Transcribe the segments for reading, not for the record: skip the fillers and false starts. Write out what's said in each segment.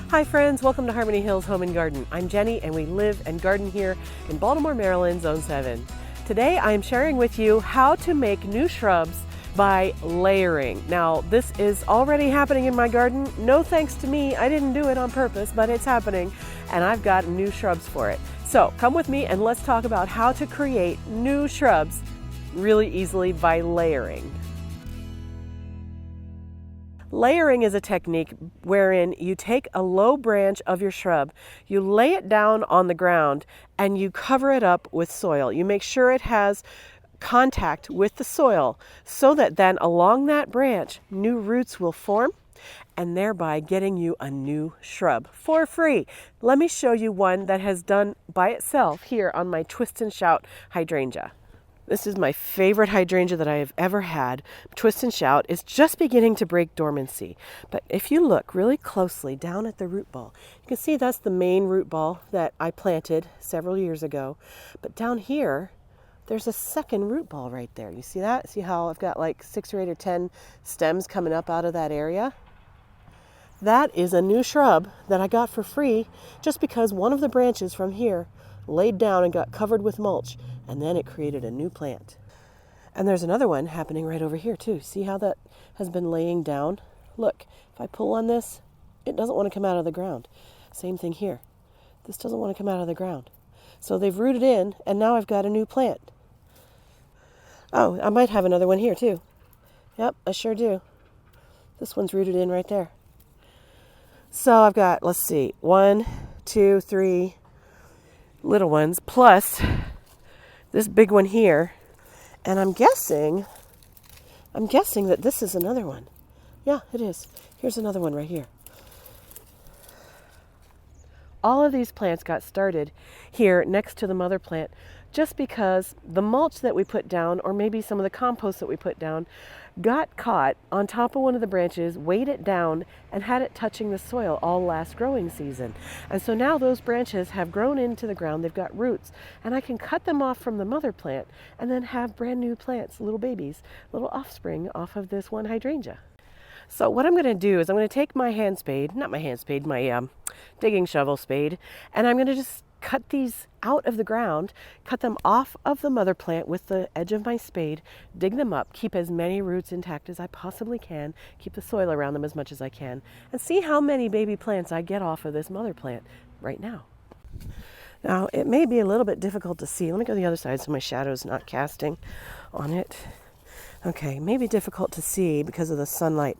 Hi friends, welcome to Harmony Hills Home and Garden. I'm Jenny and we live and garden here in Baltimore, Maryland, Zone 7. Today I am sharing with you how to make new shrubs by layering. Now this is already happening in my garden. No thanks to me, I didn't do it on purpose, but it's happening and I've got new shrubs for it. So come with me and let's talk about how to create new shrubs really easily by layering. Layering is a technique wherein you take a low branch of your shrub, you lay it down on the ground, and you cover it up with soil. You make sure it has contact with the soil so that then along that branch, new roots will form and thereby getting you a new shrub for free. Let me show you one that has done by itself here on my Twist and Shout hydrangea. This is my favorite hydrangea that I have ever had. Twist and Shout is just beginning to break dormancy. But if you look really closely down at the root ball, you can see that's the main root ball that I planted several years ago. But down here, there's a second root ball right there. You see that? See how I've got like 6 or 8 or 10 stems coming up out of that area? That is a new shrub that I got for free just because one of the branches from here laid down and got covered with mulch, and then it created a new plant. And there's another one happening right over here too. See how that has been laying down? Look, if I pull on this, it doesn't want to come out of the ground. Same thing here. This doesn't want to come out of the ground. So they've rooted in, and now I've got a new plant. Oh, I might have another one here too. Yep, I sure do. This one's rooted in right there. So I've got, let's see, 1, 2, 3 little ones, plus this big one here, and I'm guessing that this is another one. Yeah, it is. Here's another one right here. All of these plants got started here next to the mother plant just because the mulch that we put down, or maybe some of the compost that we put down, got caught on top of one of the branches, weighed it down, and had it touching the soil all last growing season. And so now those branches have grown into the ground, they've got roots, and I can cut them off from the mother plant and then have brand new plants, little babies, little offspring off of this one hydrangea. So what I'm going to do is I'm going to take my my digging shovel spade, and I'm going to just cut these out of the ground, cut them off of the mother plant with the edge of my spade, dig them up, keep as many roots intact as I possibly can, keep the soil around them as much as I can, and see how many baby plants I get off of this mother plant right now. Now, it may be a little bit difficult to see. Let me go to the other side so my shadow's not casting on it. Okay, maybe difficult to see because of the sunlight,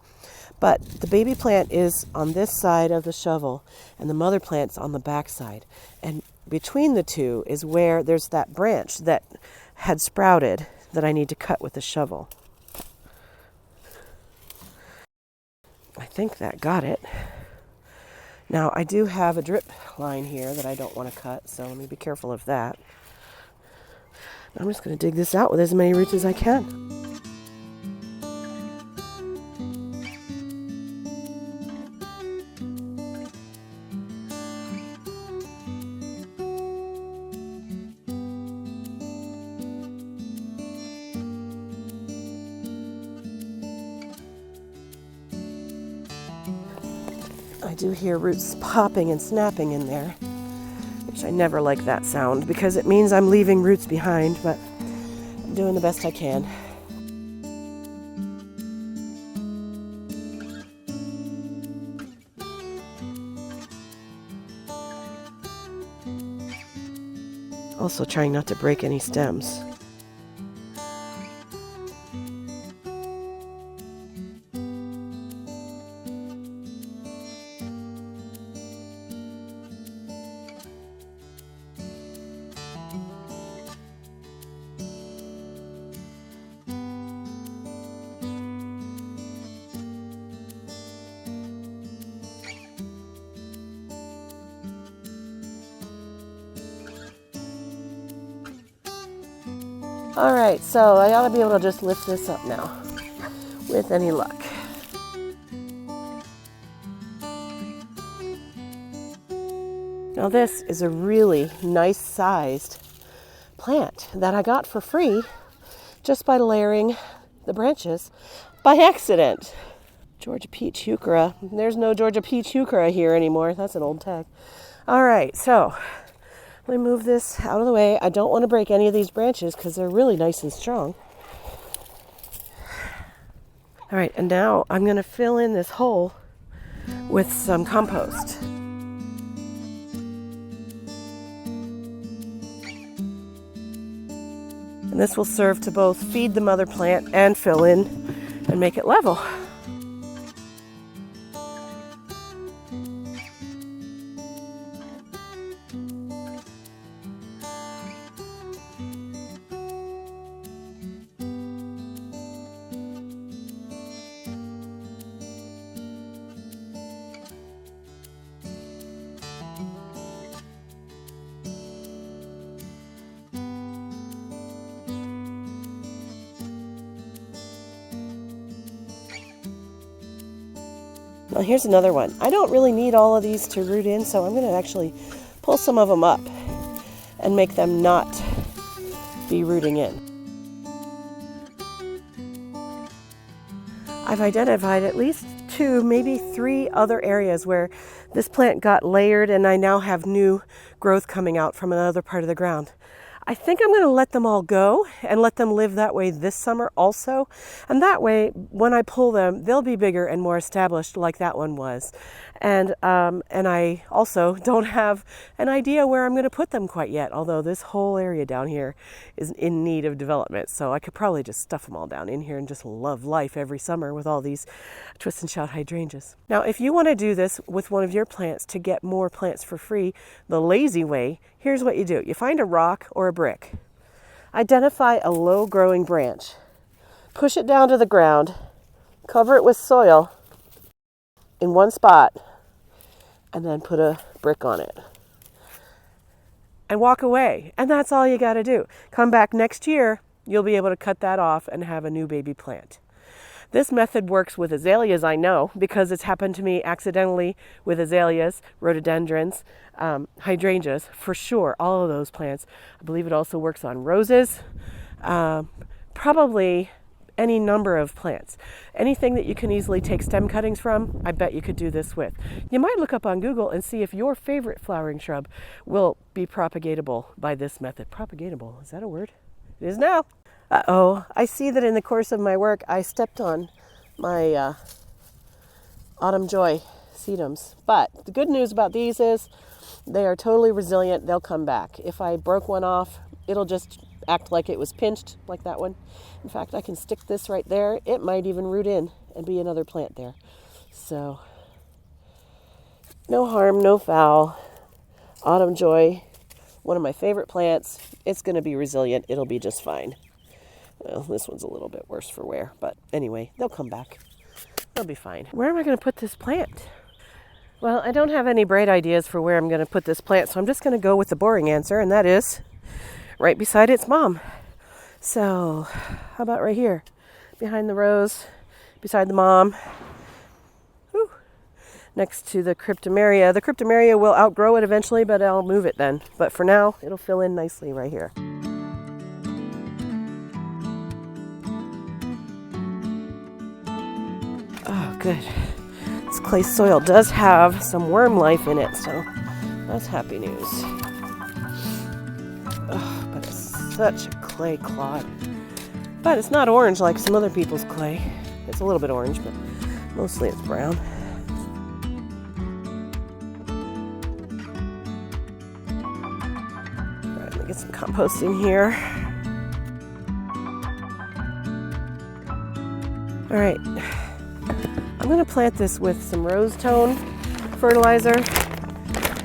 but the baby plant is on this side of the shovel and the mother plant's on the back side. And between the two is where there's that branch that had sprouted that I need to cut with the shovel. I think that got it. Now I do have a drip line here that I don't want to cut, so let me be careful of that. I'm just going to dig this out with as many roots as I can. I do hear roots popping and snapping in there, which I never like that sound because it means I'm leaving roots behind, but I'm doing the best I can. Also trying not to break any stems. All right, so I ought to be able to just lift this up now with any luck. Now this is a really nice sized plant that I got for free just by layering the branches by accident. Georgia peach heuchera. There's no Georgia peach heuchera here anymore. That's an old tag. All right, so let me move this out of the way. I don't want to break any of these branches because they're really nice and strong. All right, and now I'm going to fill in this hole with some compost. And this will serve to both feed the mother plant and fill in and make it level. Now here's another one. I don't really need all of these to root in, so I'm going to actually pull some of them up and make them not be rooting in. I've identified at least 2, maybe 3 other areas where this plant got layered and I now have new growth coming out from another part of the ground. I think I'm going to let them all go and let them live that way this summer also. And that way, when I pull them, they'll be bigger and more established like that one was. And I also don't have an idea where I'm going to put them quite yet, although this whole area down here is in need of development. So I could probably just stuff them all down in here and just love life every summer with all these twist and shout hydrangeas. Now, if you want to do this with one of your plants to get more plants for free, the lazy way, here's what you do. You find a rock or a brick. Identify a low-growing branch. Push it down to the ground. Cover it with soil in one spot. And then put a brick on it. And walk away. And that's all you got to do. Come back next year, you'll be able to cut that off and have a new baby plant. This method works with azaleas, I know, because it's happened to me accidentally with azaleas, rhododendrons, hydrangeas, for sure, all of those plants. I believe it also works on roses, probably any number of plants. Anything that you can easily take stem cuttings from, I bet you could do this with. You might look up on Google and see if your favorite flowering shrub will be propagatable by this method. Propagatable, is that a word? It is now. Uh-oh, I see that in the course of my work, I stepped on my Autumn Joy sedums. But the good news about these is they are totally resilient. They'll come back. If I broke one off, it'll just act like it was pinched, like that one. In fact, I can stick this right there. It might even root in and be another plant there. So, no harm, no foul. Autumn Joy, one of my favorite plants. It's going to be resilient. It'll be just fine. Well, this one's a little bit worse for wear, but anyway, they'll come back. They'll be fine. Where am I going to put this plant? Well, I don't have any bright ideas for where I'm going to put this plant, so I'm just going to go with the boring answer, and that is right beside its mom. So, how about right here? Behind the rose, beside the mom. Whew. Next to the cryptomeria. The cryptomeria will outgrow it eventually, but I'll move it then. But for now, it'll fill in nicely right here. Oh, good. This clay soil does have some worm life in it, so that's happy news. Oh, but it's such a clay clod. But it's not orange like some other people's clay. It's a little bit orange, but mostly it's brown. All right, let me get some compost in here. All right. I'm going to plant this with some rose tone fertilizer.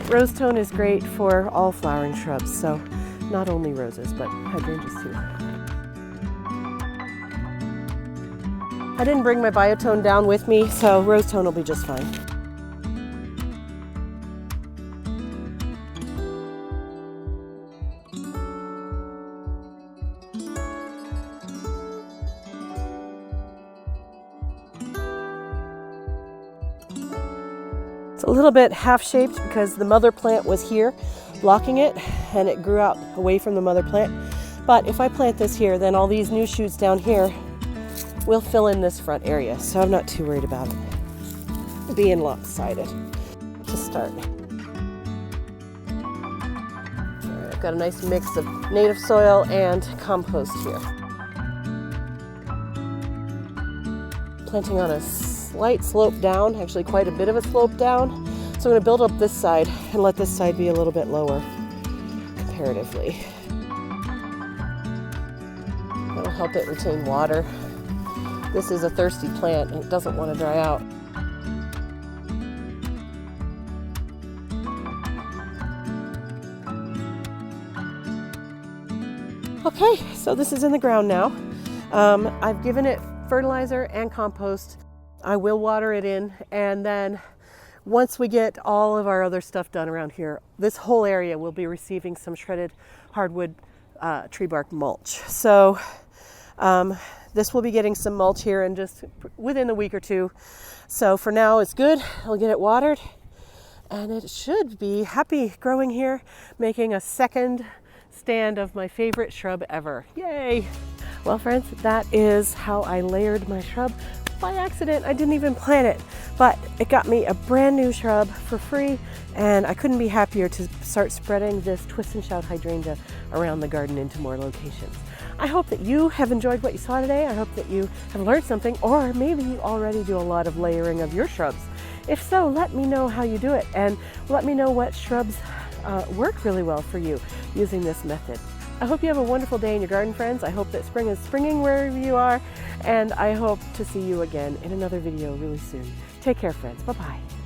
Rose tone is great for all flowering shrubs, so not only roses, but hydrangeas too. I didn't bring my biotone down with me, so rose tone will be just fine. It's a little bit half-shaped because the mother plant was here blocking it and it grew out away from the mother plant. But if I plant this here, then all these new shoots down here will fill in this front area, so I'm not too worried about it being lopsided to start. All right, I've got a nice mix of native soil and compost here. Planting on a slight slope down, actually quite a bit of a slope down. So I'm going to build up this side and let this side be a little bit lower comparatively. That'll help it retain water. This is a thirsty plant and it doesn't want to dry out. Okay, so this is in the ground now. I've given it fertilizer and compost. I will water it in, and then once we get all of our other stuff done around here, this whole area will be receiving some shredded hardwood tree bark mulch. So this will be getting some mulch here in just within a week or two. So for now it's good. I'll get it watered and it should be happy growing here, making a second stand of my favorite shrub ever. Yay! Well friends, that is how I layered my shrub by accident. I didn't even plan it, but it got me a brand new shrub for free, and I couldn't be happier to start spreading this twist and shout hydrangea around the garden into more locations. I hope that you have enjoyed what you saw today. I hope that you have learned something, or maybe you already do a lot of layering of your shrubs. If so, let me know how you do it, and let me know what shrubs work really well for you using this method. I hope you have a wonderful day in your garden, friends. I hope that spring is springing wherever you are, and I hope to see you again in another video really soon. Take care, friends. Bye-bye.